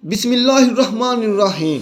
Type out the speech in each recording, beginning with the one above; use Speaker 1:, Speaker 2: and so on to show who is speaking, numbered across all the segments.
Speaker 1: बिस्मिल्लाहिर्रहमानिर्रहीम।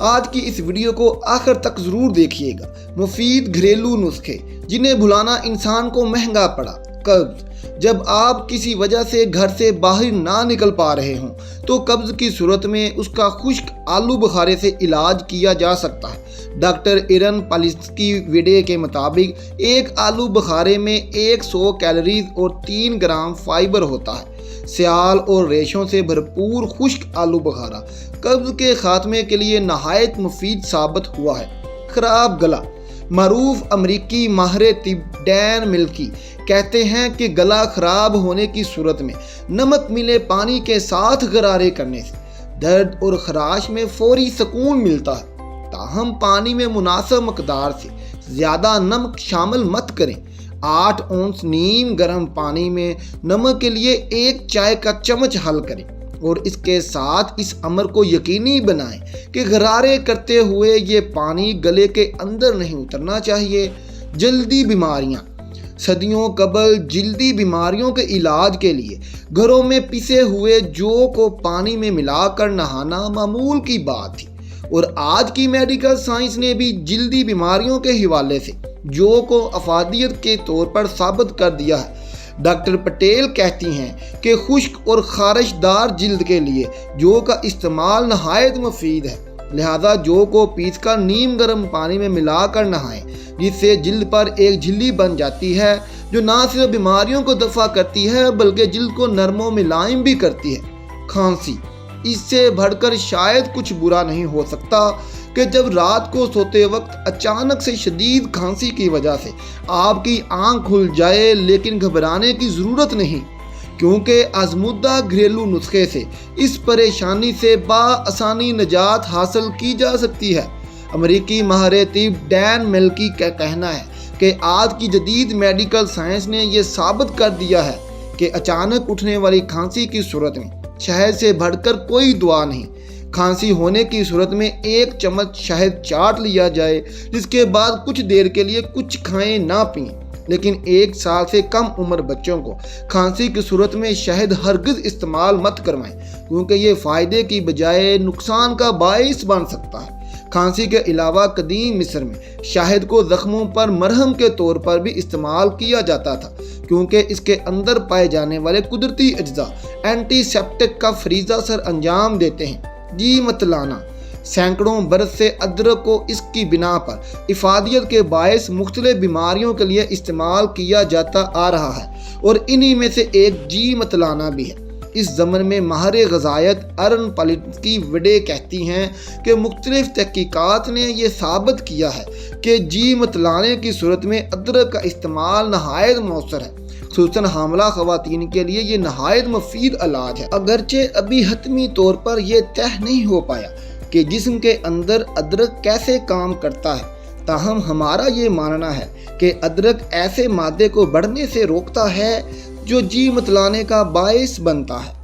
Speaker 1: आज की इस वीडियो को आखिर तक ज़रूर देखिएगा। मुफीद घरेलू नुस्खे जिन्हें भुलाना इंसान को महंगा पड़ा। कब्ज़, जब आप किसी वजह से घर से बाहर ना निकल पा रहे हों तो कब्ज़ की सूरत में उसका खुश्क आलू बुखारे से इलाज किया जा सकता है। डॉक्टर इरन पालिस्की विडे के मुताबिक एक आलू बुखारे में 100 कैलोरीज और 3 ग्राम फाइबर होता है। सियाल और रेशों से भरपूर खुश्क आलू बुखारा कब्ज़ के खात्मे के लिए नहायत मुफीद साबित हुआ है। खराब गला, मरूफ अमरीकी माहिर तिब डैन मिल्की कहते हैं कि गला खराब होने की सूरत में नमक मिले पानी के साथ गरारे करने से दर्द और खराश में फौरी सुकून मिलता है। ताहम पानी में मुनासिब मकदार से ज़्यादा नमक शामिल मत करें। 8 औंस नीम गर्म पानी में नमक के लिए 1 चाय का चम्मच हल करें और इसके साथ इस अमर को यकीनी बनाएं कि गरारे करते हुए ये पानी गले के अंदर नहीं उतरना चाहिए। जल्दी बीमारियां, सदियों कबल जल्दी बीमारियों के इलाज के लिए घरों में पिसे हुए जौ को पानी में मिलाकर नहाना मामूल की बात थी और आज की मेडिकल साइंस ने भी जल्दी बीमारियों के हवाले से जौ को अफादियत के तौर पर साबित कर दिया है। डॉक्टर पटेल कहती हैं कि खुश्क और खारिशदार जिल्द के लिए जौ का इस्तेमाल नहायत मुफीद है, लिहाजा जौ को पीसकर नीम गर्म पानी में मिलाकर नहाएं, जिससे जिल्द पर एक झिल्ली बन जाती है जो ना सिर्फ बीमारियों को दफ़ा करती है बल्कि जिल्द को नरम व मुलायम भी करती है। खांसी, इससे बढ़कर शायद कुछ बुरा नहीं हो सकता कि जब रात को सोते वक्त अचानक से शदीद खांसी की वजह से आपकी आंख खुल जाए, लेकिन घबराने की ज़रूरत नहीं, क्योंकि आज़मूदा घरेलू नुस्खे से इस परेशानी से बाआसानी निजात हासिल की जा सकती है। अमरीकी माहिर तिब डैन मिल्की का कहना है कि आज की जदीद मेडिकल साइंस ने यह साबित कर दिया है कि अचानक उठने वाली खांसी की सूरत में शहद से बढ़कर कोई दुआ नहीं। खांसी होने की सूरत में 1 चम्मच शहद चाट लिया जाए, जिसके बाद कुछ देर के लिए कुछ खाएं ना पिएं। लेकिन 1 साल से कम उम्र बच्चों को खांसी की सूरत में शहद हरगिज़ इस्तेमाल मत करवाएं, क्योंकि ये फ़ायदे की बजाय नुकसान का बाइस बन सकता है। खांसी के अलावा कदीम मिस्र में शहद को ज़ख्मों पर मरहम के तौर पर भी इस्तेमाल किया जाता था, क्योंकि इसके अंदर पाए जाने वाले कुदरती अज्जा एंटीसेप्टिक का फरीज़ा असर अंजाम देते हैं। जी मतलाना, सैकड़ों बरस से अदरक को इसकी बिना पर इफादियत के बायस मुख्तलिफ बीमारियों के लिए इस्तेमाल किया जाता आ रहा है और इन्हीं में से एक जी मतलाना भी है। इस ज़मन में माहिर ग़ज़ायत अरन पालिस्की विडे कहती हैं कि मुख्तलिफ तहकीकात ने यह साबित किया है कि जी मतलाने की सूरत में अदरक का इस्तेमाल नहायत मौसर है, खुसूसन हामला ख़वातीन के लिए ये नहायत मुफीद इलाज है। अगरचे अभी हतमी तौर पर यह तय नहीं हो पाया कि जिस्म के अंदर अदरक कैसे काम करता है, ताहम हमारा ये मानना है कि अदरक ऐसे मादे को बढ़ने से रोकता है जो जी मतलाने का बाइस बनता है।